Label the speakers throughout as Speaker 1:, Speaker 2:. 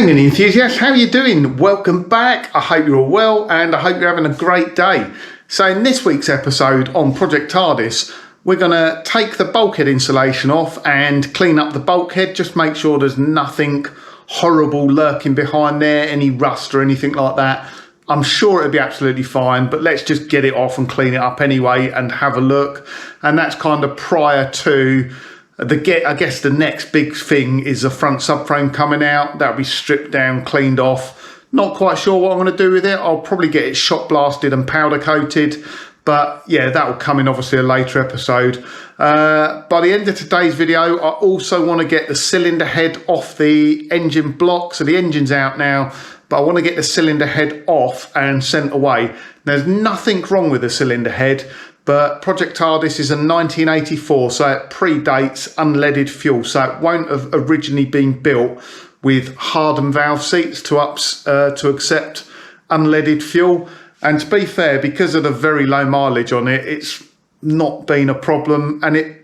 Speaker 1: Mini enthusiasts, how are you doing? Welcome back. I hope you're all well and I hope you're having a great day. So in this week's episode on Project Tardis, we're going to take the bulkhead insulation off and clean up the bulkhead. Just make sure there's nothing horrible lurking behind there, any rust or anything like that. I'm sure it'll be absolutely fine, but let's just get it off and clean it up anyway and have a look. And that's kind of prior to I guess the next big thing is the front subframe coming out. That'll be stripped down, cleaned off. Not quite sure what I'm going to do with it. I'll probably get it shot blasted and powder coated. But yeah, that will come in obviously a later episode. By the end of today's video, I also want to get the cylinder head off the engine block. So the engine's out now, but I want to get the cylinder head off and sent away. There's nothing wrong with the cylinder head, but Project Tardis is a 1984, so it predates unleaded fuel. So it won't have originally been built with hardened valve seats to accept unleaded fuel. And to be fair, because of the very low mileage on it, it's not been a problem, and it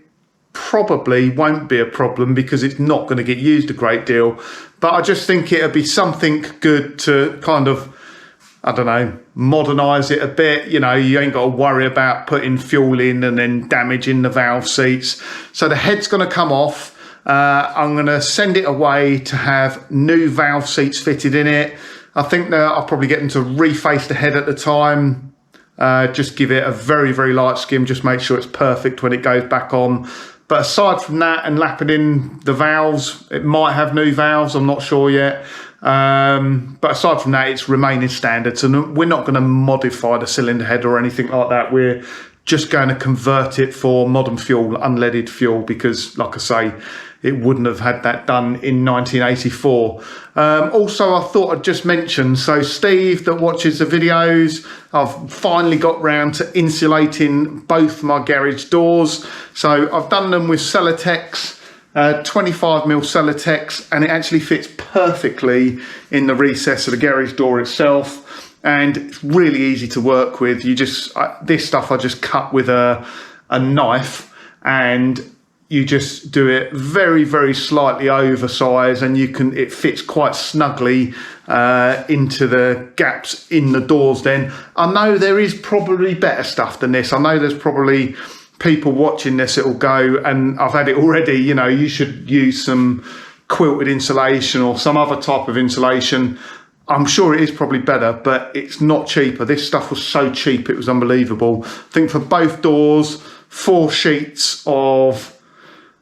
Speaker 1: probably won't be a problem because it's not going to get used a great deal. But I just think it'll be something good to kind of, I don't know, modernise it a bit. You know, you ain't got to worry about putting fuel in and then damaging the valve seats. So the head's going to come off. I'm going to send it away to have new valve seats fitted in it. I think that I'll probably get them to reface the head at the time. Just give it a very, very light skim. Just make sure it's perfect when it goes back on. But aside from that and lapping in the valves, it might have new valves. I'm not sure yet. But aside from that, it's remaining standard. So we're not going to modify the cylinder head or anything like that. We're just going to convert it for modern fuel, unleaded fuel, because like I say, it wouldn't have had that done in 1984. Also, I thought I'd just mention, so Steve that watches the videos, I've finally got round to insulating both my garage doors. So I've done them with Celotex, 25mm Celotex, and it actually fits perfectly in the recess of the garage door itself. And it's really easy to work with. You just, this stuff I just cut with a knife, and you just do it very, very slightly oversized, and it fits quite snugly into the gaps in the doors then. I know there is probably better stuff than this. I know there's probably people watching this that'll go, and I've had it already, you know, you should use some quilted insulation or some other type of insulation. I'm sure it is probably better, but it's not cheaper. This stuff was so cheap, it was unbelievable. I think for both doors, 4 sheets of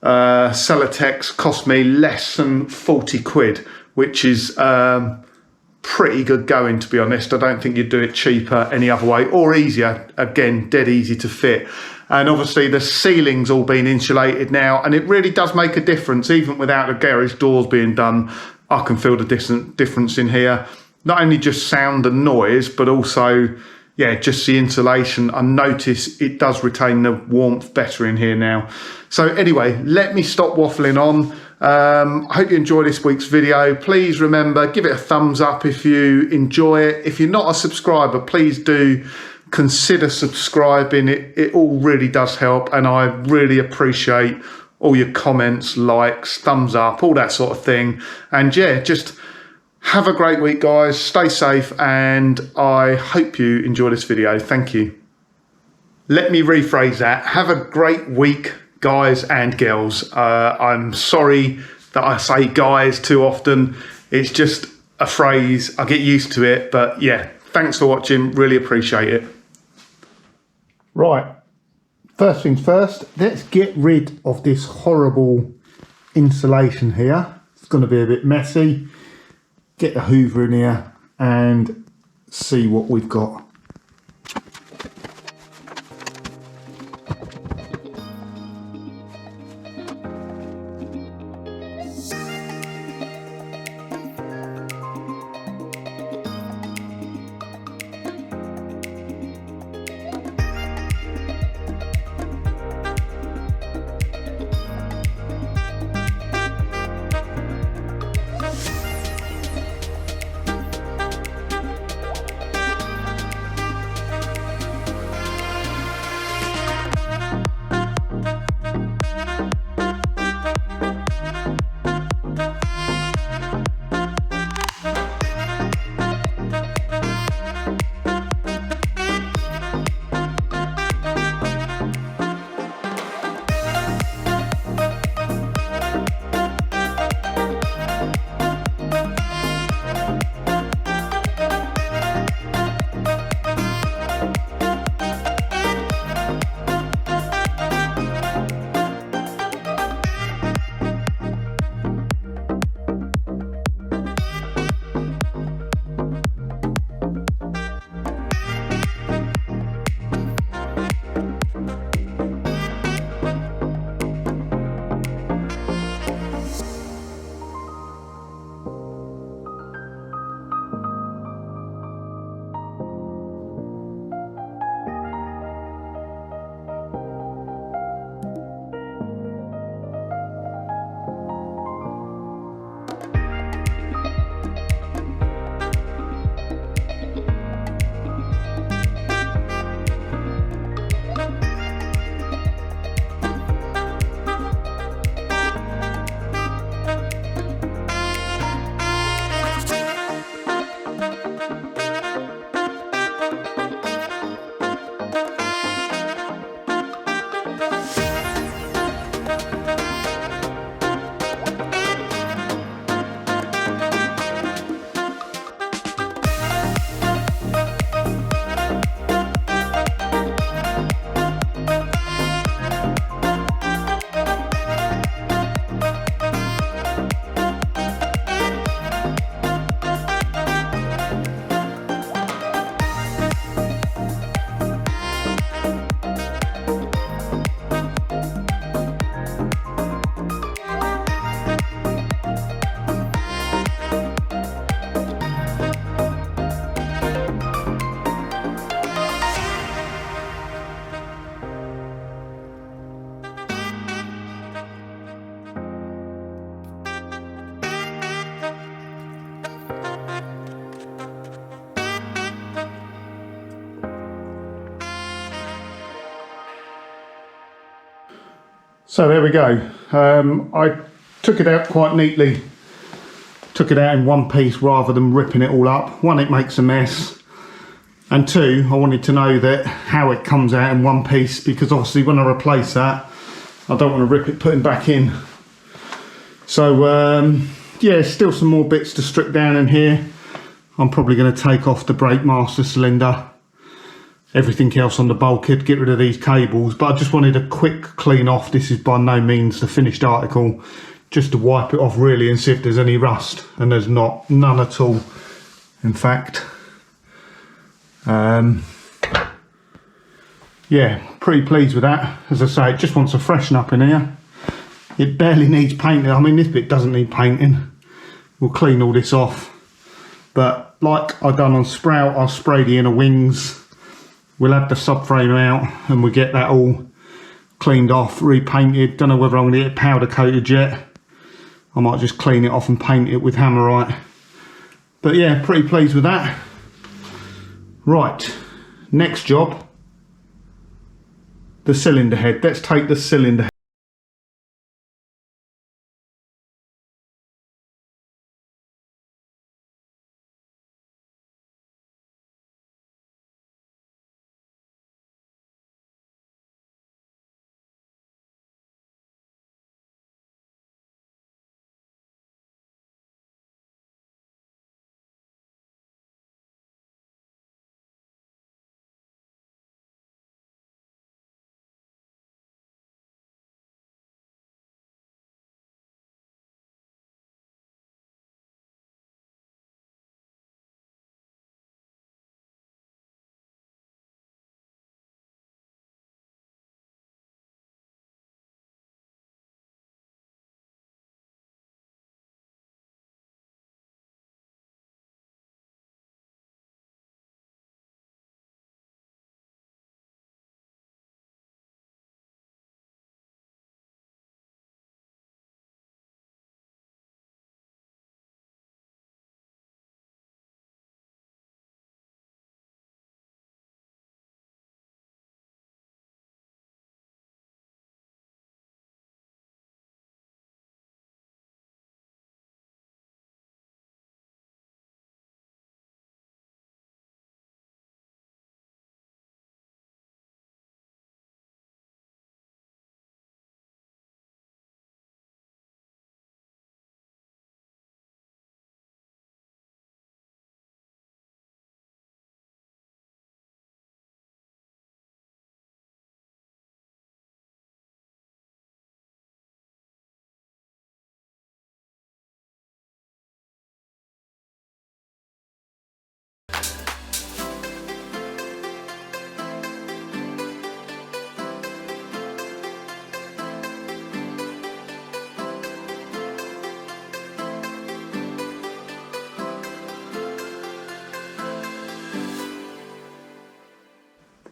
Speaker 1: Celotex cost me less than 40 quid, which is pretty good going, to be honest. I don't think you'd do it cheaper any other way, or easier. Again, dead easy to fit. And obviously the ceiling's all been insulated now, and it really does make a difference. Even without the garage doors being done, I can feel the difference in here. Not only just sound and noise, but also, yeah, just the insulation. I notice it does retain the warmth better in here now. So anyway, let me stop waffling on. I hope you enjoy this week's video. Please remember, give it a thumbs up if you enjoy it. If you're not a subscriber, please do consider subscribing. It all really does help, and I really appreciate all your comments, likes, thumbs up, all that sort of thing. And yeah, just have a great week, guys. Stay safe, and I hope you enjoy this video. Thank you. Let me rephrase that. Have a great week, guys and girls. I'm sorry that I say guys too often. It's just a phrase. I get used to it, but yeah, thanks for watching. Really appreciate it. Right. First things first, let's get rid of this horrible insulation here. It's going to be a bit messy. Get the hoover in here and see what we've got. So there we go. I took it out quite neatly. Took it out in one piece rather than ripping it all up. One, it makes a mess. And two, I wanted to know that how it comes out in one piece, because obviously when I replace that, I don't want to rip it putting back in. So yeah, still some more bits to strip down in here. I'm probably going to take off the brake master cylinder, everything else on the bulkhead, get rid of these cables, but I just wanted a quick clean off. This is by no means the finished article, just to wipe it off really and see if there's any rust, and there's none at all, in fact. Yeah, pretty pleased with that. As I say, it just wants a freshen up in here. It barely needs painting. I mean, this bit doesn't need painting. We'll clean all this off, but like I done on Sprout, I'll spray the inner wings. We'll have the subframe out and we'll get that all cleaned off, repainted. Don't know whether I'm going to get it powder coated yet. I might just clean it off and paint it with Hammerite. But yeah, pretty pleased with that. Right, next job, the cylinder head. Let's take the cylinder head.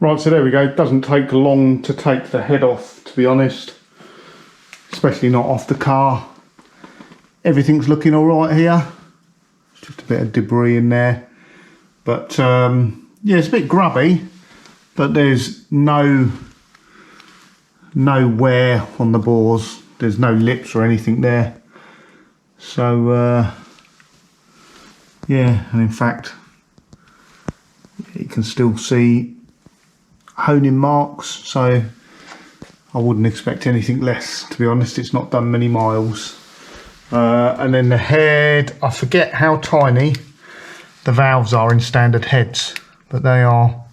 Speaker 1: Right, so there we go. It doesn't take long to take the head off, to be honest, especially not off the car. Everything's looking all right here. It's just a bit of debris in there, but yeah, it's a bit grubby, but there's no wear on the bores. There's no lips or anything there. So yeah, and in fact, you can still see honing marks, so I wouldn't expect anything less, to be honest. It's not done many miles. And then the head, I forget how tiny the valves are in standard heads, but they are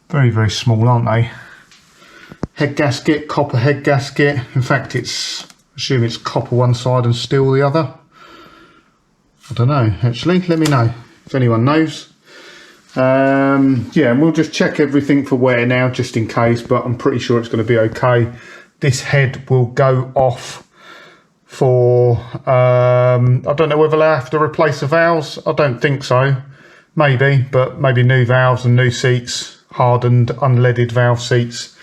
Speaker 1: very, very small, aren't they? Head gasket, copper head gasket. In fact, I assume it's copper one side and steel the other. I don't know, actually. Let me know if anyone knows. Yeah, and we'll just check everything for wear now, just in case, but I'm pretty sure it's going to be okay. This head will go off for, I don't know whether they'll have to replace the valves. I don't think so. Maybe, but maybe new valves and new seats, hardened, unleaded valve seats.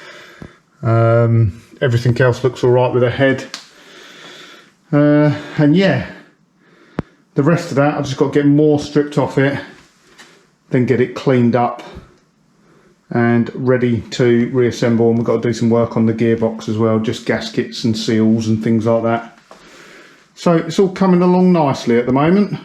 Speaker 1: Everything else looks all right with the head. And yeah, the rest of that, I've just got to get more stripped off it, then get it cleaned up and ready to reassemble. And we've got to do some work on the gearbox as well, just gaskets and seals and things like that. So it's all coming along nicely at the moment.